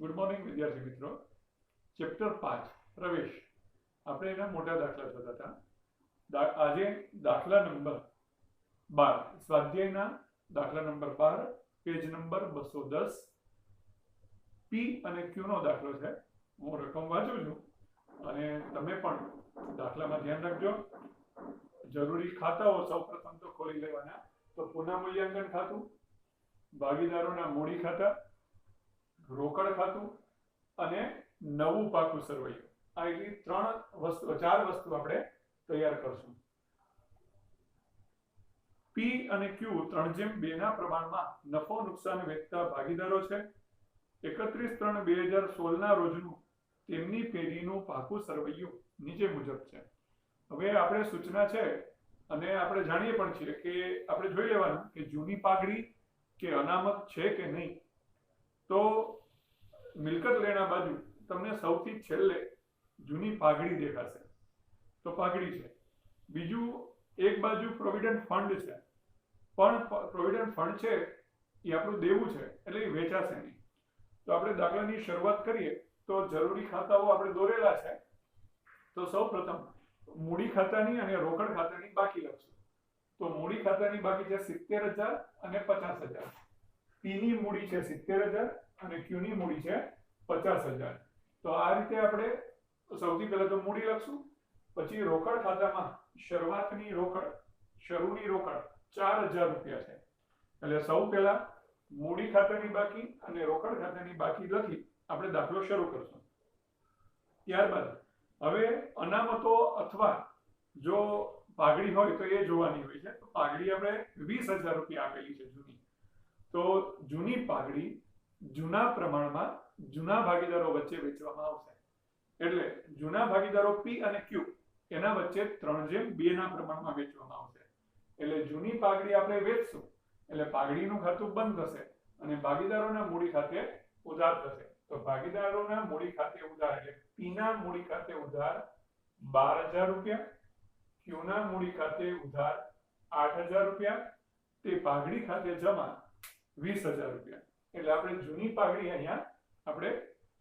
Good morning વિદ્યાર્થી મિત્રો. Chapter 5 પ્રવેશ આપણે એના મોટા દાખલા જોતા હતા. આજે દાખલા નંબર 12 સ્વાધ્યાયના દાખલા નંબર 12 પેજ નંબર 210 પી અને ક્યુ નો દાખલો છે. હું રકમ વાંચું છું અને તમે પણ દાખલામાં ધ્યાન રાખજો. જરૂરી ખાતાઓ સૌપ્રથમ તો ખોલી લેવાના. તો પુનઃ મૂલ્યાંકન ખાતું, ભાગીદારોના મૂડી ખાતા, રોકડ ખાતું અને નવું પાકું સરવૈયું. આ એવી ચાર વસ્તુ આપણે તૈયાર કરશું. પી અને ક્યુ 3:2 ના પ્રમાણમાં નફો નુકસાન વેચતા ભાગીદારો છે. 31/3/2016 ના રોજનું તેમની પેઢીનું પાકું સરવૈયું નીચે મુજબ છે. હવે આપણે સૂચના છે અને આપણે જાણીએ પણ છીએ કે આપણે જોઈ લેવાનું કે જૂની પાઘડી કે અનામત છે કે નહીં. તો મિલકત લેણા બાજુ તમને સૌથી છેલ્લે જૂની પાઘડી દેખાશે, તો પાઘડી છે. બીજું એક બાજુ પ્રોવિડન્ટ ફંડ છે, પણ પ્રોવિડન્ટ ફંડ છે એ આપણું દેવું છે એટલે એ વેચાશે નહીં. તો આપણે દાખલાની શરૂઆત કરીએ તો જરૂરી ખાતાઓ આપણે દોરેલા છે. તો સૌ પ્રથમ મૂડી ખાતાની અને રોકડ ખાતાની બાકી લખશું. તો મૂડી ખાતાની બાકી છે 70,000 અને 50,000. પી ની મૂડી છે 70,000 અને ક્યુ ની મૂડી છે 50,000. તો આ રીતે આપણે સૌથી પહેલા તો મૂડી લખશું. પછી રોકડ ખાતામાં શરૂની રોકડ 4,000 રૂપિયા છે. એટલે સૌ પહેલા મૂડી ખાતાની બાકી અને રોકડ ખાતાની બાકી લખી આપણે દાખલો શરૂ કરશું. ત્યારબાદ હવે અનામતો અથવા જો પાઘડી હોય તો એ જોવાની હોય છે. તો પાઘડી આપણે 20,000 રૂપિયા આપેલી છે જૂની. તો જૂની પાઘડી જૂના પ્રમાણમાં જૂના ભાગીદારો વચ્ચે વેચવામાં આવશે. એટલે જૂના ભાગીદારો પી અને ક્યુ એના વચ્ચે 3:2 ના પ્રમાણમાં વેચવામાં આવશે. એટલે જૂની પાઘડી આપણે વેચશું એટલે પાઘડીનું ખાતું બંધ થશે અને ભાગીદારોના મૂડી ખાતે ઉધાર થશે. તો ભાગીદારોના મૂડી ખાતે ઉધાર એટલે પી ના મૂડી ખાતે ઉધાર 12,000 રૂપિયા, ક્યુ ના મૂડી ખાતે ઉધાર 8,000 રૂપિયા, તે પાઘડી ખાતે જમા 20,000 રૂપિયા. એટલે આપણે જૂની પાઘડી અહીંયા આપણે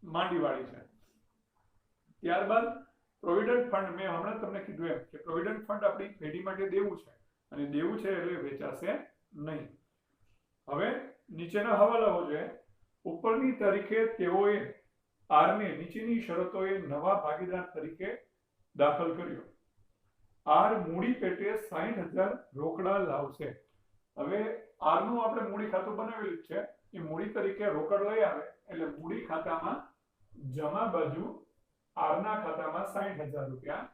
માંડી વાળી છે. ત્યારબાદ પ્રોવિડન્ટ ફંડ, મેં હમણાં તમને કીધું એમ કે પ્રોવિડન્ટ ફંડ આપણી પેઢી માટે દેવું છે અને દેવું છે એટલે વેચાશે નહીં. હવે નીચેના હવાલાઓ છે. ઉપરની તારીખે તેઓએ આરને નીચેની શરતોએ નવા ભાગીદાર તરીકે દાખલ કર્યો. આર મૂડી પેટે 60,000 રોકડા લાવશે. હવે આરનું આપણે મૂડી ખાતું બનાવેલું છે. એ મૂડી તરીકે રોકડ લઈ આવે એટલે મૂડી ખાતામાં જમા બાજુ આરના ખાતામાં 60,000 રૂપિયા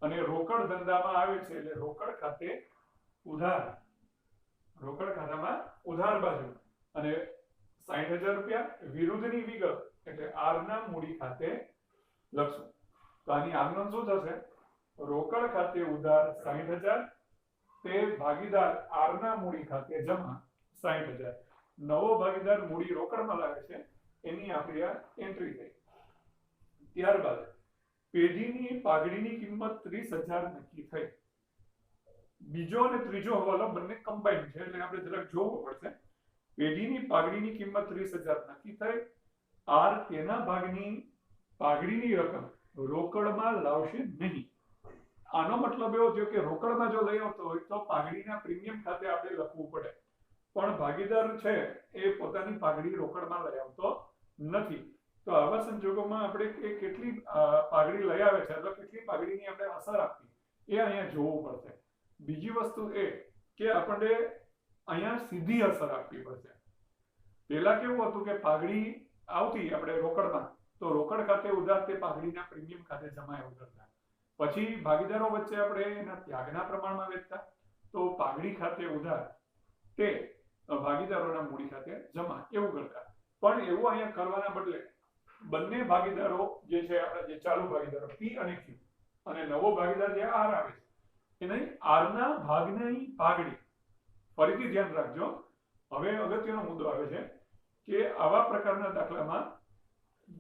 અને રોકડ ધંધામાં આવે છે એટલે રોકડ ખાતે ઉધાર, રોકડ ખાતામાં ઉધાર બાજુ અને 60,000 રૂપિયા વિરુદ્ધની વિગત એટલે આરના મૂડી ખાતે લખશું. તો આની આગમન શું થશે? રોકડ ખાતે ઉધાર 60,000, તે ભાગીદાર આરના મૂડી ખાતે જમા 60,000. નવો ભાગીદાર મૂડી રોકડમાં લાવે છે એની આપણી આ એન્ટ્રી થઈ. ત્યારબાદ પેઢીની પાઘડીની કિંમત 30,000 નક્કી થઈ. બીજો અને ત્રીજો હવાલો બંને કમ્બાઈન છે એટલે આપણે જરાક જોવું પડશે. પેઢીની પાઘડીની કિંમત 30,000 નક્કી થઈ. આર તેના ભાગની પાઘડીની રકમ રોકડમાં લાવશે નહીં. આનો મતલબ એવો થયો કે રોકડમાં જો લઈ આવતો હોય તો પાઘડીના પ્રીમિયમ ખાતે આપણે લખવું પડે, પણ ભાગીદાર છે એ પોતાની પાઘડી રોકડમાં લઈ આવતો નથી. તો આવા સંજોગોમાં આપણે કેટલી પાઘડી લઈ આવે છે તો કેટલી પાઘડીની આપણે અસર આપવી એ અહીંયા જોવું પડશે. બીજી વસ્તુ એ કે આપણે અહીંયા સીધી અસર આપવી પડશે. પહેલા કેવું હતું કે પાઘડી આવતી આપણે રોકડમાં તો રોકડ ખાતે ઉધાર તે પાઘડીના પ્રીમિયમ ખાતે જમા એવું કરતા. પછી ભાગીદારો વચ્ચે આપણે એના ત્યાગના પ્રમાણમાં વેચતા તો પાઘડી ખાતે ઉધાર તે ભાગીદારોના મૂડી ખાતે જમા એવું કરતા. પણ એવું અહીંયા કરવાના બદલે બંને ભાગીદારો જે છે આપણા જે ચાલુ ભાગીદારો પી અને ક્યુ અને નવો ભાગીદાર જે આર આવે છે એને આરના ભાગની પાઘડી, ફરીથી ધ્યાન રાખજો. હવે અગત્યનો મુદ્દો આવે છે કે આવા પ્રકારના દાખલામાં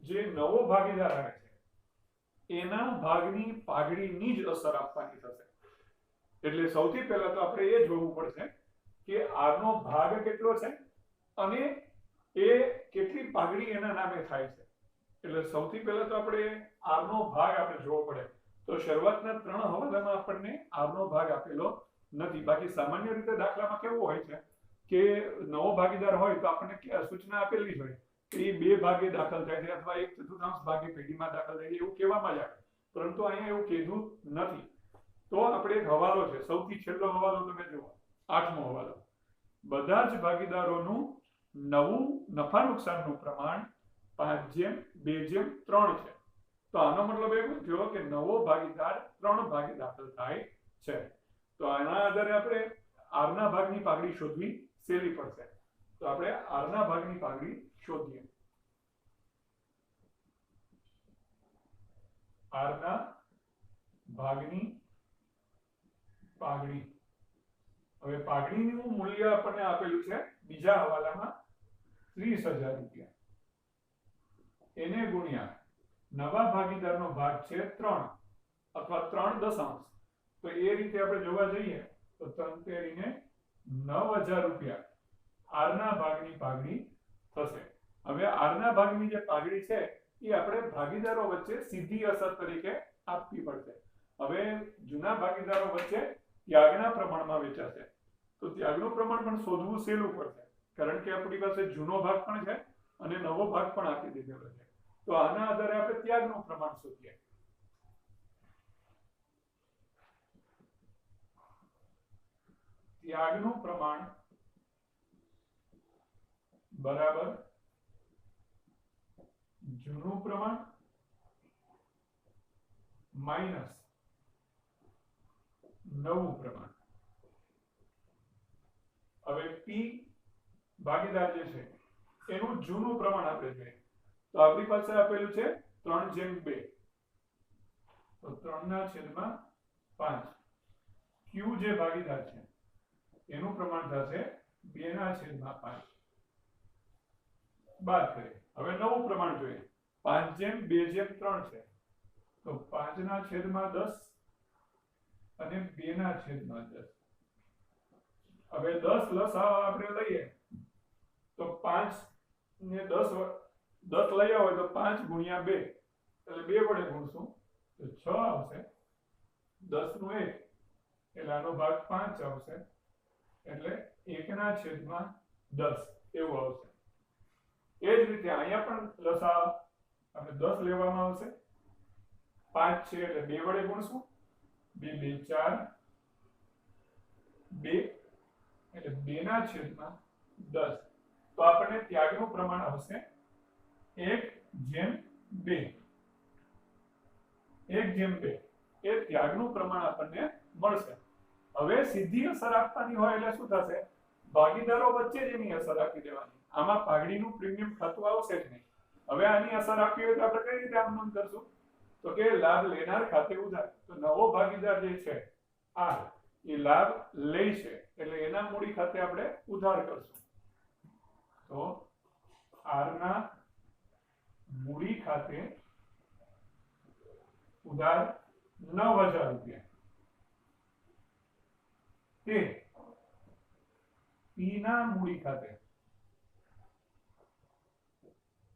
જે નવો ભાગીદાર આવે છે એના ભાગની પાઘડીની જ અસર આપવાની થશે. એટલે સૌથી પહેલા તો આપણે એ જોવું પડશે કે આરનો ભાગ કેટલો છે અને એ કેટલી પાઘડી એના નામે થાય છે. એટલે સૌથી પહેલા તો આપણે r નો ભાગ આપણે જોવો પડે. તો શરૂઆતના 3 હવાલામાં આપણને r નો ભાગ આપેલો નથી. બાકી સામાન્ય રીતે દાખલામાં કેવું હોય છે કે નવો ભાગીદાર હોય તો આપણને સૂચના આપેલી જ હોય કે એ 2 ભાગે દાખલ થાય છે અથવા 1/4 ભાગે પેઢીમાં દાખલ થાય છે એવું કહેવામાં જ આવે. પરંતુ અહીંયા એવું કીધું નથી. તો આપણે એક હવાલો છે, સૌથી છેલ્લો હવાલો તમે જુઓ, 8મો હવાલો. બધા જ ભાગીદારોનું નવું નફા નુકસાનનું પ્રમાણ 5/2/3 છે. તો આનો મતલબ એવું થયો કે નવો ભાગીદાર 3 ભાગે દાખલ થાય છે. તો આના આધારે આપણે r ના ભાગની પાઘડી શોધવી સહેલી પડશે. તો આપણે r ના ભાગની પાઘડી શોધીએ. r ના ભાગની પાઘડી. હવે પાઘડીનું મૂલ્ય આપણને આપેલું છે બીજા હવાલામાં 30,000 રૂપિયા. એને ગુણ્યા નવા ભાગીદારનો ભાગ છે 3 અથવા 3/10. તો એ રીતે આપણે જોવા જઈએ તો 3 * 9,000 રૂપિયા r ના ભાગની પાઘડી થશે. હવે r ના ભાગની જે પાઘડી છે એ આપણે ભાગીદારો વચ્ચે સીધી અસર તરીકે આપવી પડશે. હવે જૂના ભાગીદારો વચ્ચે ત્યાગના પ્રમાણમાં વેચાશે. તો ત્યાગનું પ્રમાણ પણ શોધવું સહેલું પડશે, કારણ કે આપણી પાસે જૂનો ભાગ પણ છે અને નવો ભાગ પણ આપી દીધેલો છે. તો આના આધારે આપણે ત્યાગનું પ્રમાણ શોધીએ. ત્યાગનું પ્રમાણ બરાબર જૂનું પ્રમાણ માઈનસ નવું પ્રમાણ. હવે P ભાગીદાર જે છે એનું જૂનું પ્રમાણ આપણે જોઈએ. તો આપણી પાસે આપેલું છે 3/2. તો 3/5. Q જે ભાગીદાર છે એનું પ્રમાણ થશે 2/5. બાદ કરીએ. હવે નવું પ્રમાણ જોઈએ. 5/2/3 છે. તો 5/10 અને 2/10. હવે 10 લસાઅ આપણે લઈએ તો 5 ને 10 લઈ આવો તો 5 × 2 એટલે 2 વડે ગુણશું તો 6 આવશે. 10 નું 1 એટલે આનો ભાગ 5 આવશે, એટલે 1/10 એવું આવશે. એ જ રીતે અહીંયા પણ લસાઅ આપણે 10 લેવામાં આવશે. 5 છે એટલે 2 વડે ગુણશું, 2 × 2 = 4, 2 એટલે 2/10. તો આપણને ત્યાગનું પ્રમાણ આવશે 1/2. 1/2 એ ત્યાગનું પ્રમાણ આપણને મળશે. હવે સીધી અસર આપવાની હોય એટલે શું થશે? ભાગીદારો વચ્ચે જ એની અસર આપી દેવાની. આમાં પાઘડીનું પ્રીમિયમ ખાતું આવશે જ નહીં. હવે આની અસર આપવી હોય તો આપણે કઈ રીતે આમ કરશું? તો કે લાભ લેનાર ખાતે ઉધાર. તો નવો ભાગીદાર જે છે r એ લાભ લે છે એટલે એના મૂડી ખાતે આપણે ઉધાર કરશું. તો r ના મૂડી ખાતે ઉધાર 9,000 રૂપિયા. તે P ના મૂડી ખાતે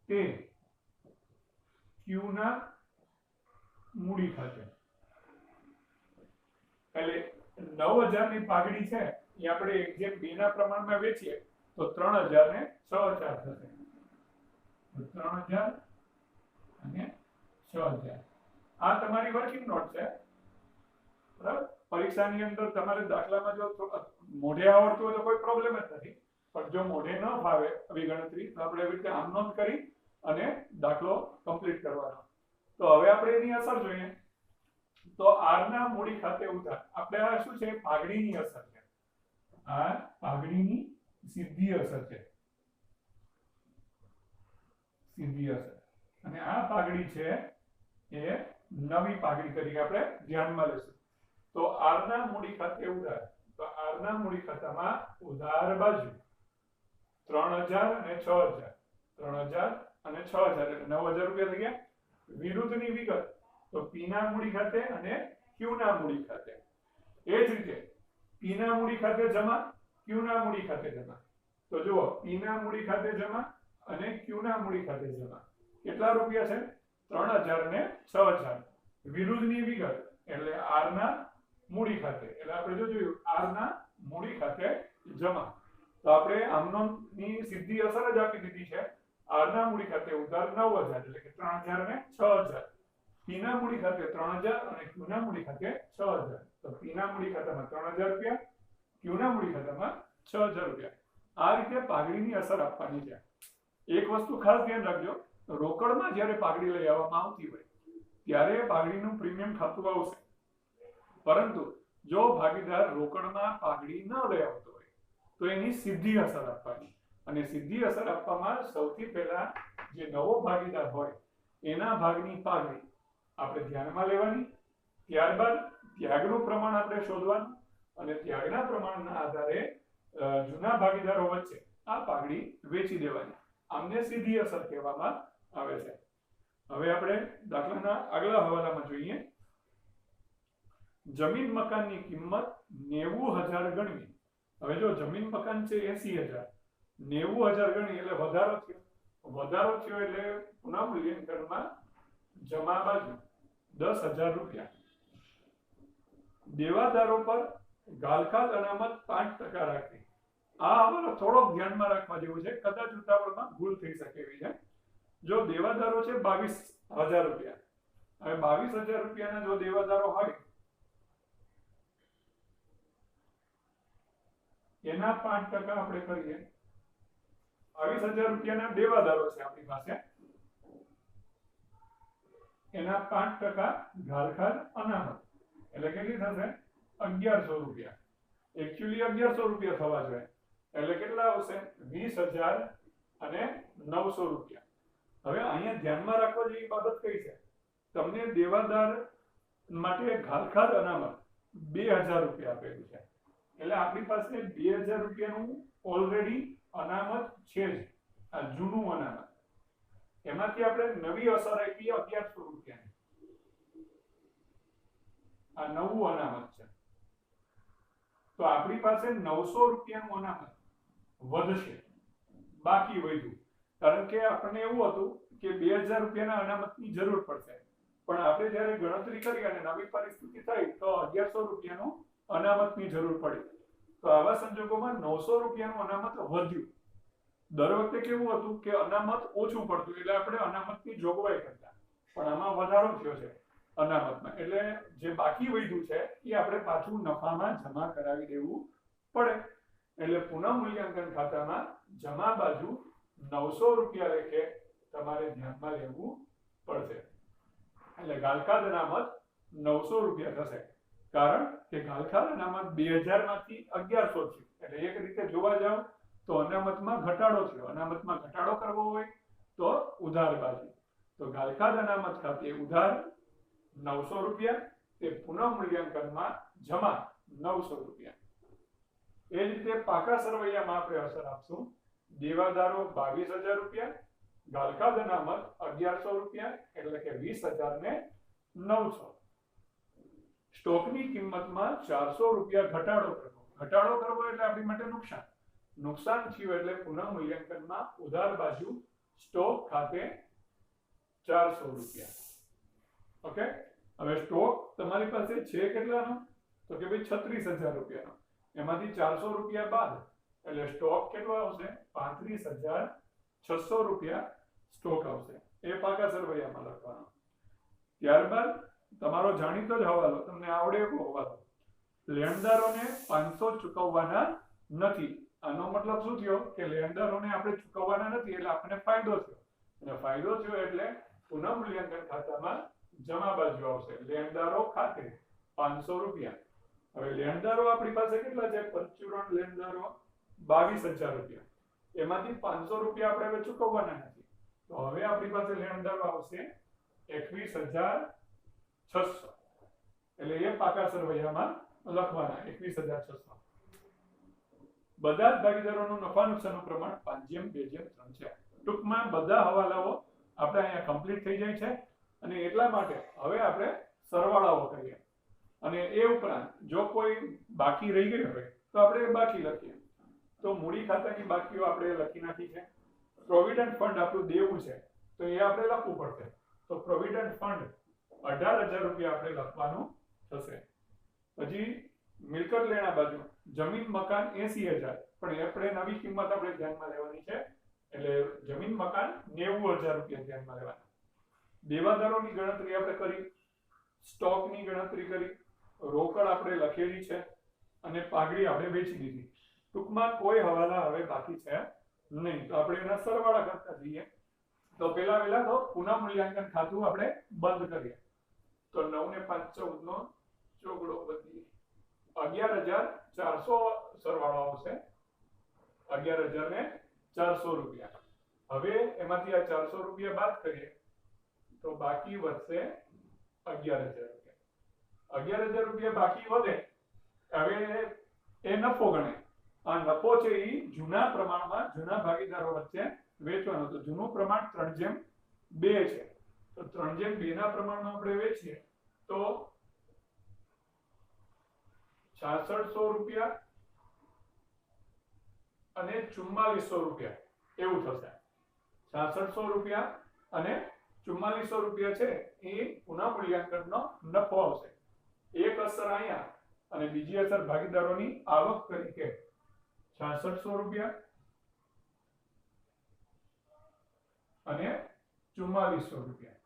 તે Q ના મૂડી ખાતે. એટલે 9,000 ની પાઘડી છે એ આપણે 1/2 ના પ્રમાણમાં વેચીએ તો 3,000 ને 6,000 થશે. 3,000 અને 6,000 આ તમારી વર્કિંગ નોટ છે, બરાબર. પરીક્ષાની અંદર તમારે દાખલામાં જો મોઢે આવડતું હોય તો કોઈ પ્રોબ્લેમ જ નથી, પણ જો મોઢે ન ફાવે આવી ગણતરી તો આપણે એવી રીતે આમ નોંધ કરી અને દાખલો કમ્પ્લીટ કરવાનો. તો હવે આપણે એની અસર જોઈએ. તો r ના મૂડી ખાતે ઉધાર. આપણે આ શું છે? પાઘડીની અસર છે. આ પાઘડીની સીધી અસર છે, સીધી અસર. અને આ પાઘડી છે એ નવી પાઘડી તરીકે આપણે ધ્યાનમાં લઈશું. તો r ના મૂડી ખાતે ઉધાર. તો r ના મૂડી ખાતામાં ઉધાર બાજુ 3,000 અને 6,000. 3,000 અને 6,000 એટલે 9,000 રૂપિયા થઈ ગયા. વિરુદ્ધની વિગત તો P ના મૂડી ખાતે અને Q ના મૂડી ખાતે. એ જ રીતે P ના મૂડી ખાતે જમા, Q ના મૂડી ખાતે જમા. તો જુઓ, P ના મૂડી ખાતે જમા અને ક્યુ ના મૂડી ખાતે જમા. કેટલા રૂપિયા છે? 3000 ને 6000. વિરુદ્ધની વિગત એટલે આર ના મૂડી ખાતે, એટલે આપણે જો જોયું આર ના મૂડી ખાતે જમા. તો આપણે આમનોની સીધી અસર જ આપી દીધી છે. આર ના મૂડી ખાતે ઉધાર 9000 એટલે કે 3000 ને 6000. પી ના મૂડી ખાતે 3000 અને ક્યુ ના મૂડી ખાતે 6000. તો પી ના મૂડી ખાતામાં 3000 રૂપિયા, ક્યુ ના મૂડી ખાતામાં 6000 રૂપિયા. આ રીતે પાઘડીની અસર આપવાની છે. એક વસ્તુ ખાસ ધ્યાન રાખજો, રોકડમાં જ્યારે પાઘડી લઈ આવવામાં આવતી હોય ત્યારે પાઘડીનું પ્રીમિયમ ખાતું આવશે. પરંતુ જો ભાગીદાર રોકડમાં પાઘડી ન લઈ આવતો હોય તો એની સીધી અસર આપવાની. અને સીધી અસર આપવામાં સૌથી પહેલા જે નવો ભાગીદાર હોય એના ભાગની પાઘડી આપણે ધ્યાનમાં લેવાની. ત્યારબાદ ત્યાગનું પ્રમાણ આપણે શોધવાનું અને ત્યાગના પ્રમાણના આધારે જૂના ભાગીદારો વચ્ચે આ પાઘડી વેચી દેવાની. આમને સીધી અસર કહેવામાં આવે છે. હવે આપણે દાખલાના આગલા હવાલામાં જોઈએ. જમીન મકાનની કિંમત 90000 ગણવી. હવે જો જમીન મકાન છે 80000, 90000 ગણી એટલે વધારો થયો. વધારો થયો એટલે પુનઃમૂલ્યાંકનમાં જમા બાજુ 10000 રૂપિયા. દેવાદારો પર ગાલખાદ અનામત 5% રાખવી. આ હવાલો થોડોક ધ્યાનમાં રાખવા જેવું છે, કદાચ ઉતાવળમાં ભૂલ થઈ શકે એવી છે. જો દેવાદારો છે 22000 રૂપિયા, હવે 22000 રૂપિયાના જો દેવાદારો હોય એના 5% આપણે કરીએ. 22000 રૂપિયાના દેવાદારો છે આપણી પાસે, એના 5% ગાલખાદ અનામત એટલે કેટલી થશે? 1100 રૂપિયા. એકચ્યુઅલી 1100 રૂપિયા થવા જોઈએ, એટલે કેટલા આવશે? 20000 અને 900 રૂપિયા. હવે અહીંયા ધ્યાનમાં રાખવા જેવી બાબત કઈ છે? તમને દેવાદાર માટે ગાલખાદ અનામત 2000 રૂપિયા આપેલું છે, એટલે આપણી પાસે 2000 રૂપિયાનું ઓલરેડી અનામત છે જ. આ જૂનું અનામત, એમાંથી આપણે નવી અસર આપી 1100 રૂપિયાની. આ નવું અનામત છે, તો આપણી પાસે 900 રૂપિયાનું અનામત વધશે, બાકી વધ્યું. કારણ કે આપણને એવું હતું કે 2000 રૂપિયાના અનામતની જરૂર પડશે, પણ આપણે જ્યારે ગણતરી કરી અને નવી પરિસ્થિતિ થઈ તો 1100 રૂપિયાનું અનામતની જરૂર પડી. તો આવા સંજોગોમાં 900 રૂપિયાનું અનામત વધ્યું. દર વખતે કેવું હતું કે અનામત ઓછું પડતું એટલે આપણે અનામતની જોગવાઈ કરતા, પણ આમાં વધારો થયો છે અનામતમાં, એટલે જે બાકી વધ્યું છે એ આપણે પાછું નફામાં જમા કરાવી દેવું પડે. એટલે પુનઃમૂલ્યાંકન ખાતામાં જમા બાજુ 900 રૂપિયા લેખે તમારે ધ્યાનમાં લેવું પડશે. એટલે ગાલખાદ અનામત 900 રૂપિયા થશે, કારણ કે ગાલખાદ અનામત 2000 માંથી 1100 છે. એટલે એક રીતે જોવા જાવ તો અનામતમાં ઘટાડો થયો. અનામતમાં ઘટાડો કરવો હોય તો ઉધાર બાજુ, તો ગાલખાદ અનામત ખાતે ઉધાર 900 રૂપિયા, તે પુનઃમૂલ્યાંકનમાં જમા 900 રૂપિયા. એ જ રીતે પાકા સરવૈયામાં આપણે અસર આપશું. દેવાદારો 22000 રૂપિયા, ગાલખાદ અનામત 1100 રૂપિયા એટલે કે 20000 ને 900. સ્ટોકની કિંમતમાં 400 રૂપિયા ઘટાડો કરવો. ઘટાડો કરવો એટલે આપણી માટે નુકસાન. નુકસાન થયું એટલે પુનઃમૂલ્યાંકનમાં ઉધાર બાજુ સ્ટોક ખાતે 400 રૂપિયા. ઓકે, હવે સ્ટોક તમારી પાસે છે કેટલાનો? તો કે ભાઈ 36000 રૂપિયાનો. એમાંથી 400 રૂપિયા બાદ એટલે સ્ટોક કેટલો આવશે? 35600 રૂપિયા સ્ટોક આવશે. એ પાકા સરવૈયામાં લખવાનો. ત્યારબાદ તમારો જાણીતો જ હવાલો, તમને આવડે એવો હવાલો, લેણદારોને 500 ચૂકવવાના નથી. આનો મતલબ શું થયો કે લેણદારોને આપણે ચૂકવવાના નથી એટલે આપણને ફાયદો થયો, અને ફાયદો થયો એટલે પુનઃમૂલ્યાંકન ખાતામાં જમા બાજુ આવશે. લેણદારો ખાતે 500 રૂપિયા. હવે લેણદારો આપણી પાસે કેટલા છે? પરચુરણ લેણદારો 22000 રૂપિયા. એમાંથી 500 રૂપિયા આપણે હવે ચૂકવવાના નથી, તો હવે આપણી પાસે લેણદારો આવશે 21600. એટલે એ પાકા સરવૈયામાં લખવાના 21600. બધા જ ભાગીદારોનું નફા નુકસાનનું પ્રમાણ 5:2:3 છે. ટૂંકમાં બધા હવાલાઓ આપણે અહીંયા કમ્પ્લીટ થઈ જાય છે, અને એટલા માટે હવે આપણે સરવાળાઓ કરીએ. અને એ ઉપરાંત જો કોઈ બાકી રહી ગઈ હોય તો આપણે બાકી લખીએ. તો મૂડી ખાતાની બાકીઓ આપણે લખી નાખી છે. પ્રોવિડન્ટ ફંડ આપણું દેવું છે તો એ આપણે લખવું પડશે. તો પ્રોવિડન્ટ ફંડ 18,000 રૂપિયા આપણે લખવાનું થશે. પછી મિલકત લેણા બાજુ જમીન મકાન 80,000, પણ આપણે નવી કિંમત આપણે ધ્યાનમાં લેવાની છે એટલે જમીન મકાન 90,000 રૂપિયા ધ્યાનમાં લેવાના. દેવાદારોની ગણતરી આપણે કરી, સ્ટોકની ગણતરી કરી, રોકડ આપણે લખેલી છે અને પાઘડી આપણે વેચી દીધી. ટૂંકમાં કોઈ હવાલા હવે બાકી છે નહીં. તો આપણે એના સરવાળા કરતા જઈએ. તો પહેલા તો પુનઃ મૂલ્યાંકન ખાતું આપણે બંધ કરીએ. તો 9 ને 5 14 નો ચોગડો બધી 11,400 સરવાળો આવશે. 11,400 રૂપિયા. હવે એમાંથી આ 400 રૂપિયા બાદ કરીએ તો બાકી વધશે 11,000 રૂપિયા. 11,000 રૂપિયા બાકી વધે. હવે એ નફો ગણે. આ નફો છે એ જૂના પ્રમાણમાં જૂના ભાગીદારો વચ્ચે વેચવાનો. તો જૂનું પ્રમાણ 3/2 છે. તો 3/2 ના પ્રમાણમાં આપણે વેચીએ તો 6600 રૂપિયા અને 4400 રૂપિયા એવું થશે. 6600 રૂપિયા અને 4400 રૂપિયા છે એ પુનઃ મૂલ્યાંકનનો નફો આવશે. એક અસર અહીંયા અને બીજી અસર ભાગીદારોની આવક તરીકે 6600 રૂપિયા અને 4400 રૂપિયા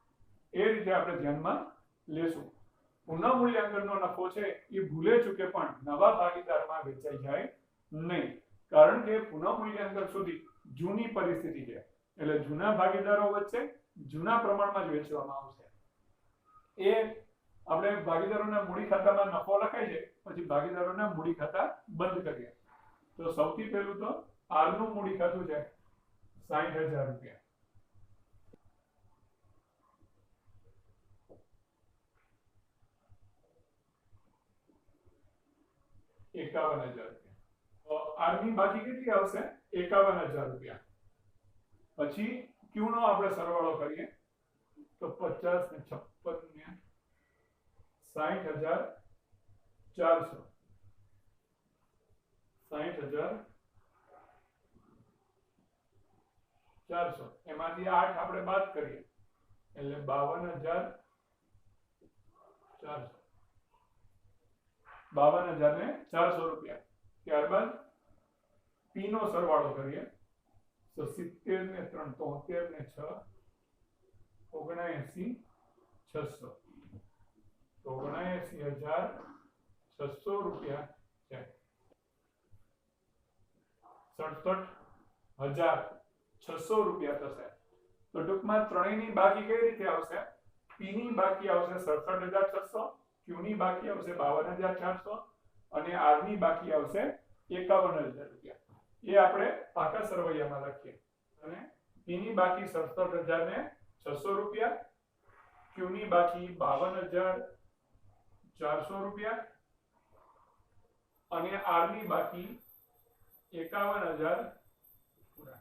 એ રીતે આપણે ધ્યાનમાં લેશું. પુનઃ મૂલ્યાંકનનો નફો છે એ ભૂલે ચૂકે પણ નવા ભાગીદારમાં વેચાઈ જાય નહીં. કારણ કે પુનઃ મૂલ્યાંકન સુધી જૂની પરિસ્થિતિ છે એટલે જૂના ભાગીદારો વચ્ચે જૂના પ્રમાણમાં જ વેચવામાં આવશે. એ આપણે ભાગીદારોના મૂડી ખાતામાં નફો લખાય છે, પછી ભાગીદારોના મૂડી ખાતા બંધ કરીએ. તો સૌથી પહેલું તો આર નું મૂડી ખાતું છે 60,000 રૂપિયા. આર ની બાકી કેટલી આવશે? 51,000 રૂપિયા. પછી ક્યુ નો આપણે સરવાળો કરીએ તો 50 ને 56 ને 60,400 60,400 એમાંથી 8 આપણે બાદ કરીએ એટલે 52,400 52,400 રૂપિયા. ત્યારબાદ પી નો સરવાળો કરીએ તો 70 ને 3 73 ને 6 79,600 તો 79,600 રૂપિયા છે. 67,600 રૂપિયા થશે. તો ટૂંકમાં ત્રણેયની બાકી કઈ રીતે આવશે? પી ની બાકી આવશે 67,600, ક્યુ ની બાકી આવશે 52,400 અને આર ની બાકી આવશે 51,000 રૂપિયા. એ આપણે પાકા સરવૈયામાં લખીએ. અને પી ની બાકી 67,600 રૂપિયા, ક્યુ ની બાકી 52,400 રૂપિયા અને આર ની બાકી 51,000 પૂરા.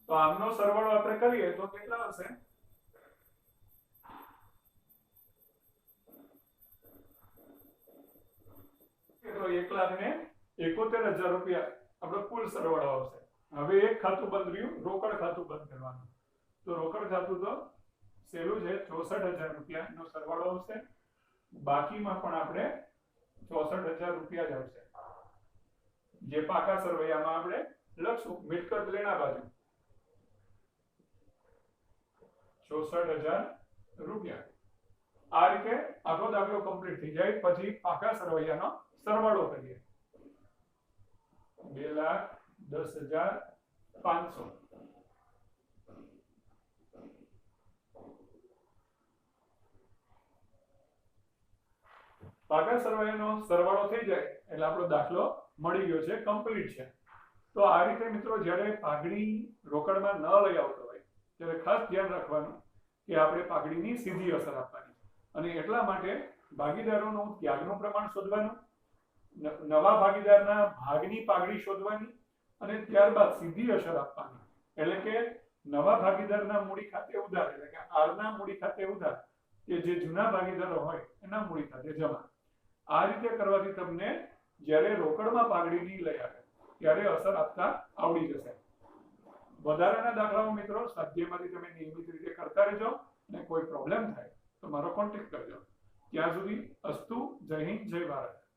તો આમનો સરવાળો આપણે કરીએ તો કેટલા આવશે? તો 1,71,000 રૂપિયા આપણો કુલ સરવાળો આવશે. હવે એક ખાતું બંધ રહ્યું, રોકડ ખાતું બંધ કરવાનું. તો રોકડ ખાતું તો સહેલું છે, 64,000 રૂપિયાનો સરવાળો આવશે. બાકીમાં પણ આપણે 64,000 રૂપિયા જ આવશે, જે પાકા સરવૈયામાં આપણે લખશું. મિલકત લેણા બાજુ 64,000 રૂપિયા. આ રીતે આખો દાખલો કમ્પ્લીટ થઈ જાય પછી પાકા સરવૈયાનો સરવાળો કરીએ. 2,10,500 પાકા સરવૈયાનો સરવાળો થઈ જાય એટલે આપણો દાખલો મળી ગયો છે, કમ્પ્લીટ છે. તો આ રીતે મિત્રો જ્યારે પાઘડી રોકડમાં ન લઈ આવતો હોય ત્યારે ખાસ ધ્યાન રાખવાનું કે આપણે પાઘડીની સીધી અસર આપવાની અને એટલા માટે ભાગીદારોનું ત્યાગનું પ્રમાણ શોધવાનું, નવા ભાગીદારના ભાગની પાઘડી શોધવાની અને ત્યારબાદ સીધી અસર આપવાની. એટલે કે નવા ભાગીદારના મૂડી ખાતે ઉધાર, એટલે કે આરના મૂડી ખાતે ઉધાર, કે જે જૂના ભાગીદારો હોય એના મૂડી ખાતે જમા. આ રીતે કરવાથી તમને જ્યારે રોકડમાં પાઘડી નહીં લઈ આવે ત્યારે અસર આપતા આવડી જશે. વધારાના દાખલાઓ મિત્રો સ્વાધ્યાયમાંથી તમે નિયમિત રીતે કરતા રહેજો, અને કોઈ પ્રોબ્લેમ થાય તો મારો કોન્ટેક્ટ કરજો. ત્યાં સુધી અસ્તુ. જય હિન્દ, જય ભારત.